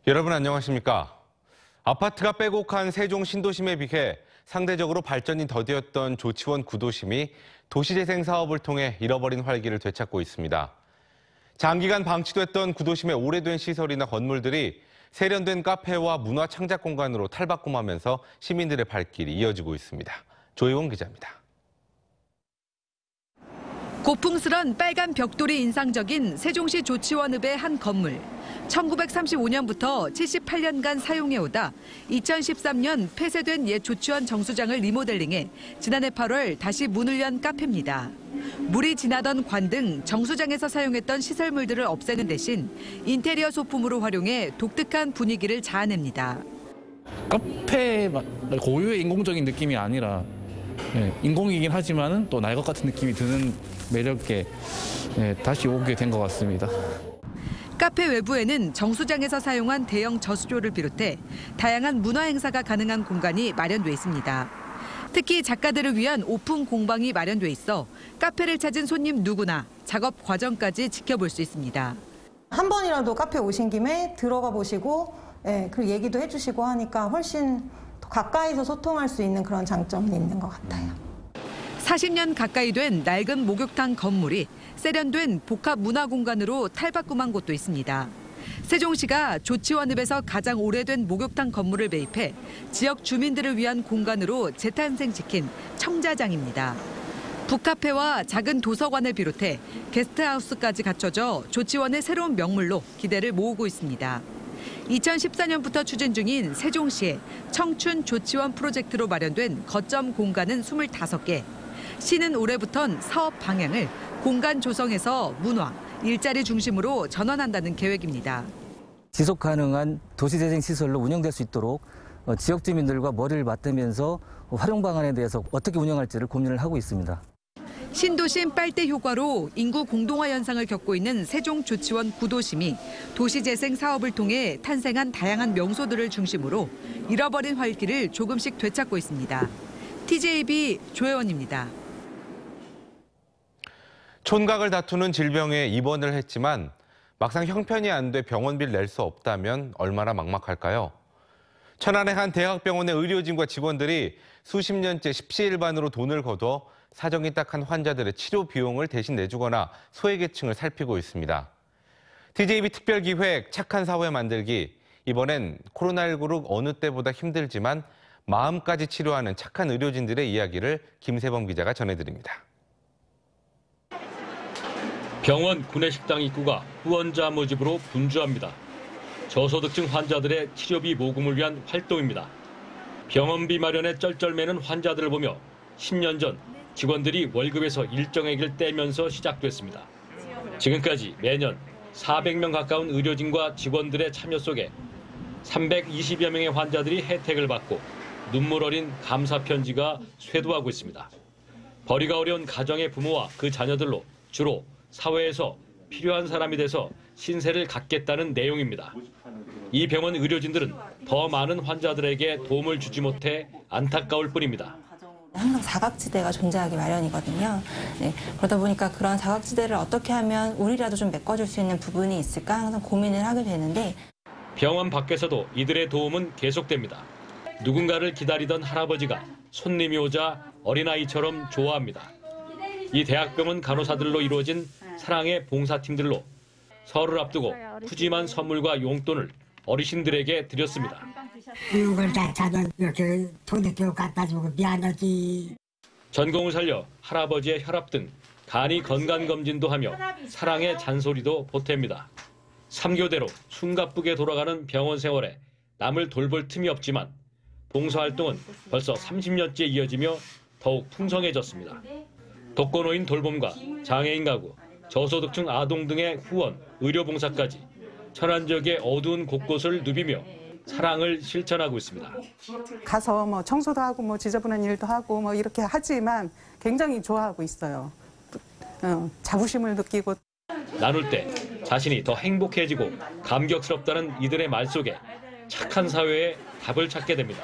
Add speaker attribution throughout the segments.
Speaker 1: 여러분 안녕하십니까? 아파트가 빼곡한 세종 신도심에 비해 상대적으로 발전이 더디었던 조치원 구도심이 도시재생 사업을 통해 잃어버린 활기를 되찾고 있습니다. 장기간 방치됐던 구도심의 오래된 시설이나 건물들이 세련된 카페와 문화 창작 공간으로 탈바꿈하면서 시민들의 발길이 이어지고 있습니다. 조혜원 기자입니다.
Speaker 2: 고풍스런 빨간 벽돌이 인상적인 세종시 조치원읍의 한 건물. 1935년부터 78년간 사용해오다 2013년 폐쇄된 옛 조치원 정수장을 리모델링해 지난해 8월 다시 문을 연 카페입니다. 물이 지나던 관 등 정수장에서 사용했던 시설물들을 없애는 대신 인테리어 소품으로 활용해 독특한 분위기를 자아냅니다.
Speaker 3: 카페 고유의 인공적인 느낌이 아니라 인공이긴 하지만 또 날 것 같은 느낌이 드는 매력에 다시 오게 된 것 같습니다.
Speaker 2: 카페 외부에는 정수장에서 사용한 대형 저수조를 비롯해 다양한 문화 행사가 가능한 공간이 마련돼 있습니다. 특히 작가들을 위한 오픈 공방이 마련돼 있어 카페를 찾은 손님 누구나 작업 과정까지 지켜볼 수 있습니다.
Speaker 4: 한 번이라도 카페 오신 김에 들어가 보시고 그 얘기도 해주시고 하니까 훨씬 더 가까이서 소통할 수 있는 그런 장점이 있는 것 같아요.
Speaker 2: 40년 가까이 된 낡은 목욕탕 건물이 세련된 복합 문화 공간으로 탈바꿈한 곳도 있습니다. 세종시가 조치원읍에서 가장 오래된 목욕탕 건물을 매입해 지역 주민들을 위한 공간으로 재탄생시킨 청자장입니다. 북카페와 작은 도서관을 비롯해 게스트하우스까지 갖춰져 조치원의 새로운 명물로 기대를 모으고 있습니다. 2014년부터 추진 중인 세종시의 청춘 조치원 프로젝트로 마련된 거점 공간은 25개. 시는 올해부턴 사업 방향을 공간 조성에서 문화, 일자리 중심으로 전환한다는 계획입니다.
Speaker 5: 지속 가능한 도시재생 시설로 운영될 수 있도록 지역 주민들과 머리를 맞대면서 활용 방안에 대해서 어떻게 운영할지를 고민을 하고 있습니다.
Speaker 2: 신도심 빨대 효과로 인구 공동화 현상을 겪고 있는 세종 조치원 구도심이 도시재생 사업을 통해 탄생한 다양한 명소들을 중심으로 잃어버린 활기를 조금씩 되찾고 있습니다. TJB 조혜원입니다.
Speaker 1: 촌각을 다투는 질병에 입원을 했지만 막상 형편이 안 돼 병원비를 낼 수 없다면 얼마나 막막할까요? 천안의 한 대학병원의 의료진과 직원들이 수십 년째 십시일반으로 돈을 거둬 사정이 딱한 환자들의 치료 비용을 대신 내주거나 소외계층을 살피고 있습니다. TJB 특별기획 착한 사회 만들기, 이번엔 코로나19로 어느 때보다 힘들지만 마음까지 치료하는 착한 의료진들의 이야기를 김세범 기자가 전해드립니다.
Speaker 6: 병원 구내식당 입구가 후원자 모집으로 분주합니다. 저소득층 환자들의 치료비 모금을 위한 활동입니다. 병원비 마련에 쩔쩔매는 환자들을 보며 10년 전 직원들이 월급에서 일정액을 떼면서 시작됐습니다. 지금까지 매년 400명 가까운 의료진과 직원들의 참여 속에 320여 명의 환자들이 혜택을 받고 눈물 어린 감사 편지가 쇄도하고 있습니다. 벌이가 어려운 가정의 부모와 그 자녀들로 주로 사회에서 필요한 사람이 돼서 신세를 갖겠다는 내용입니다. 이 병원 의료진들은 더 많은 환자들에게 도움을 주지 못해 안타까울 뿐입니다.
Speaker 7: 항상 사각지대가 존재하기 마련이거든요. 그러다 보니까 그런 사각지대를 어떻게 하면 우리라도 좀 메꿔줄 수 있는 부분이 있을까 항상 고민을 하게 되는데
Speaker 6: 병원 밖에서도 이들의 도움은 계속됩니다. 누군가를 기다리던 할아버지가 손님이 오자 어린아이처럼 좋아합니다. 이 대학병원 간호사들로 이루어진 사랑의 봉사팀들로 설을 앞두고 푸짐한 선물과 용돈을 어르신들에게 드렸습니다.
Speaker 8: 이걸 다 저는 이렇게 돈도 갖다 주고 미안하지.
Speaker 6: 전공을 살려 할아버지의 혈압 등 간이 건강검진도 하며 사랑의 잔소리도 보탭니다. 3교대로 숨가쁘게 돌아가는 병원 생활에 남을 돌볼 틈이 없지만 봉사활동은 벌써 30년째 이어지며 더욱 풍성해졌습니다. 독거노인 돌봄과 장애인 가구, 저소득층 아동 등의 후원, 의료봉사까지 천안 지역의 어두운 곳곳을 누비며 사랑을 실천하고 있습니다.
Speaker 9: 가서 뭐 청소도 하고 지저분한 일도 하고 이렇게 하지만 굉장히 좋아하고 있어요. 자부심을 느끼고.
Speaker 6: 나눌 때 자신이 더 행복해지고 감격스럽다는 이들의 말 속에 착한 사회의 답을 찾게 됩니다.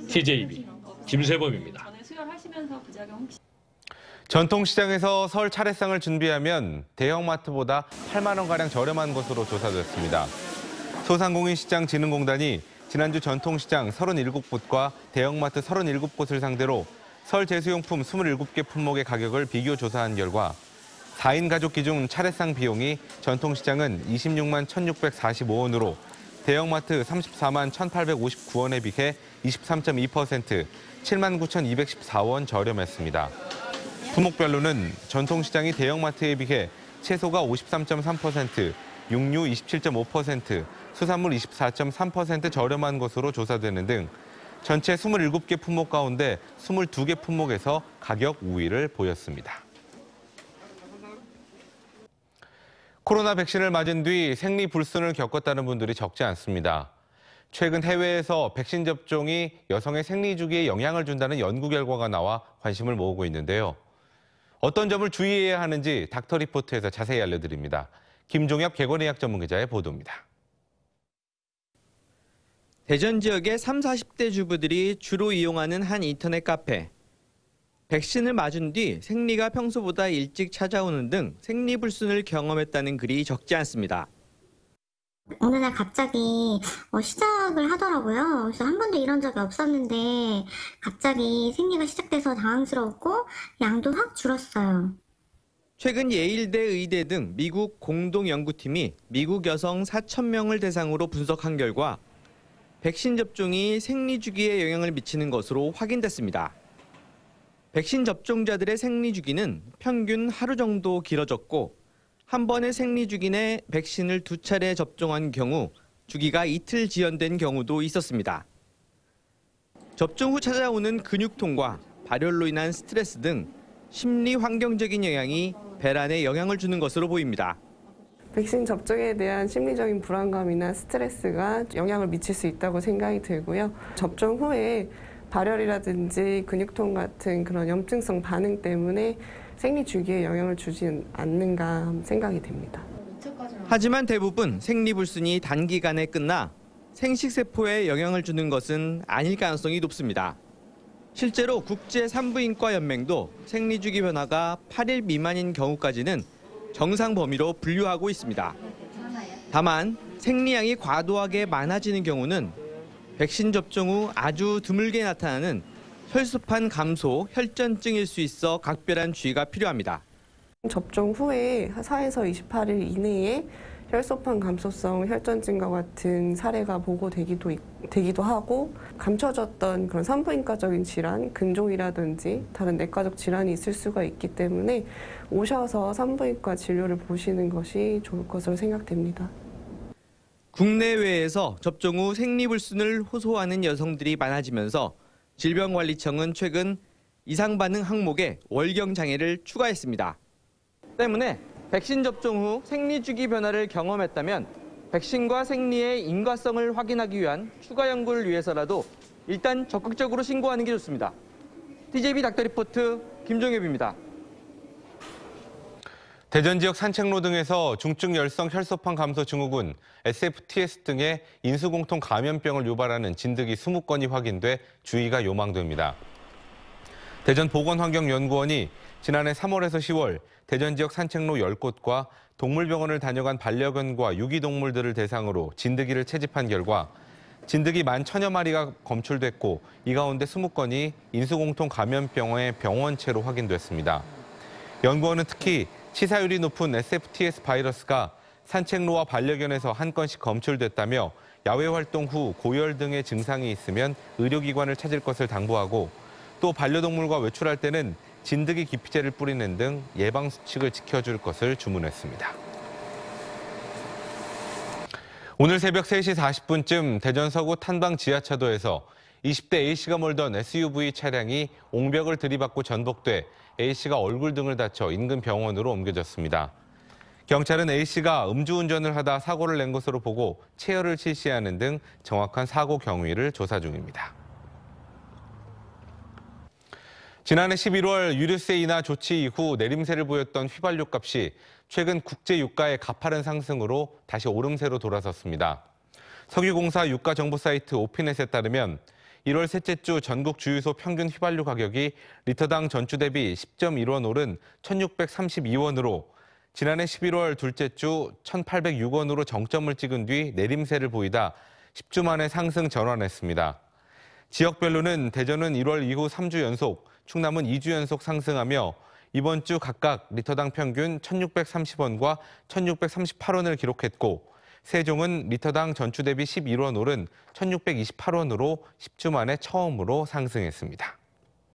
Speaker 6: TJB 김세범입니다.
Speaker 1: 전통시장에서 설 차례상을 준비하면 대형마트보다 8만 원가량 저렴한 것으로 조사됐습니다. 소상공인시장진흥공단이 지난주 전통시장 37곳과 대형마트 37곳을 상대로 설 제수용품 27개 품목의 가격을 비교 조사한 결과 4인 가족 기준 차례상 비용이 전통시장은 26만 1,645원으로 대형마트 34만 1,859원에 비해 23.2%, 7만 9,214원 저렴했습니다. 품목별로는 전통시장이 대형마트에 비해 채소가 53.3%, 육류 27.5%, 수산물 24.3% 저렴한 것으로 조사되는 등 전체 27개 품목 가운데 22개 품목에서 가격 우위를 보였습니다. 코로나 백신을 맞은 뒤 생리불순을 겪었다는 분들이 적지 않습니다. 최근 해외에서 백신 접종이 여성의 생리주기에 영향을 준다는 연구 결과가 나와 관심을 모으고 있는데요. 어떤 점을 주의해야 하는지 닥터리포트에서 자세히 알려드립니다. 김종엽 개건의학 전문기자의 보도입니다.
Speaker 10: 대전 지역의 30, 40대 주부들이 주로 이용하는 한 인터넷 카페. 백신을 맞은 뒤 생리가 평소보다 일찍 찾아오는 등 생리불순을 경험했다는 글이 적지 않습니다.
Speaker 11: 어느 날 갑자기 시작을 하더라고요. 그래서 한 번도 이런 적이 없었는데 갑자기 생리가 시작돼서 당황스러웠고 양도 확 줄었어요.
Speaker 10: 최근 예일대 의대 등 미국 공동연구팀이 미국 여성 4,000명을 대상으로 분석한 결과 백신 접종이 생리주기에 영향을 미치는 것으로 확인됐습니다. 백신 접종자들의 생리주기는 평균 하루 정도 길어졌고 한 번의 생리주기 내 백신을 2차례 접종한 경우 주기가 이틀 지연된 경우도 있었습니다. 접종 후 찾아오는 근육통과 발열로 인한 스트레스 등 심리 환경적인 영향이 배란에 영향을 주는 것으로 보입니다.
Speaker 12: 백신 접종에 대한 심리적인 불안감이나 스트레스가 영향을 미칠 수 있다고 생각이 들고요. 접종 후에 발열이라든지 근육통 같은 그런 염증성 반응 때문에 생리 주기에 영향을 주지 않는가 생각이 됩니다.
Speaker 10: 하지만 대부분 생리불순이 단기간에 끝나 생식세포에 영향을 주는 것은 아닐 가능성이 높습니다. 실제로 국제산부인과연맹도 생리주기 변화가 8일 미만인 경우까지는 정상 범위로 분류하고 있습니다. 다만 생리량이 과도하게 많아지는 경우는 백신 접종 후 아주 드물게 나타나는 혈소판 감소 혈전증일 수 있어 각별한 주의가 필요합니다.
Speaker 12: 접종 후에 4에서 28일 이내에 혈소판 감소성 혈전증과 같은 사례가 보고되기도 하고 감춰졌던 그런 산부인과적인 질환, 근종이라든지 다른 내과적 질환이 있을 수가 있기 때문에 오셔서 산부인과 진료를 보시는 것이 좋을 것으로 생각됩니다.
Speaker 10: 국내외에서 접종 후 생리불순을 호소하는 여성들이 많아지면서 질병관리청은 최근 이상반응 항목에 월경장애를 추가했습니다. 때문에 백신 접종 후 생리주기 변화를 경험했다면 백신과 생리의 인과성을 확인하기 위한 추가 연구를 위해서라도 일단 적극적으로 신고하는 게 좋습니다. TJB 닥터리포트 김종엽입니다.
Speaker 1: 대전 지역 산책로 등에서 중증 열성 혈소판 감소 증후군, SFTS 등의 인수공통 감염병을 유발하는 진드기 20건이 확인돼 주의가 요망됩니다. 대전 보건환경연구원이 지난해 3월에서 10월 대전 지역 산책로 10곳과 동물병원을 다녀간 반려견과 유기동물들을 대상으로 진드기를 채집한 결과 진드기 11,000여 마리가 검출됐고 이 가운데 20건이 인수공통 감염병의 병원체로 확인됐습니다. 연구원은 특히 치사율이 높은 SFTS 바이러스가 산책로와 반려견에서 한 건씩 검출됐다며 야외 활동 후 고열 등의 증상이 있으면 의료기관을 찾을 것을 당부하고 또 반려동물과 외출할 때는 진드기 기피제를 뿌리는 등 예방수칙을 지켜줄 것을 주문했습니다. 오늘 새벽 3시 40분쯤 대전 서구 탄방 지하차도에서 20대 A씨가 몰던 SUV 차량이 옹벽을 들이받고 전복돼 A씨가 얼굴 등을 다쳐 인근 병원으로 옮겨졌습니다. 경찰은 A씨가 음주운전을 하다 사고를 낸 것으로 보고 체혈을 실시하는 등 정확한 사고 경위를 조사 중입니다. 지난해 11월 유류세 인하 조치 이후 내림세를 보였던 휘발유 값이 최근 국제 유가의 가파른 상승으로 다시 오름세로 돌아섰습니다. 석유공사 유가 정보 사이트 오피넷에 따르면 1월 셋째 주 전국 주유소 평균 휘발유 가격이 리터당 전주 대비 10.1원 오른 1,632원으로 지난해 11월 둘째 주 1,806원으로 정점을 찍은 뒤 내림세를 보이다 10주 만에 상승 전환했습니다. 지역별로는 대전은 1월 이후 3주 연속, 충남은 2주 연속 상승하며 이번 주 각각 리터당 평균 1,630원과 1,638원을 기록했고 세종은 리터당 전주 대비 11원 오른 1,628원으로 10주 만에 처음으로 상승했습니다.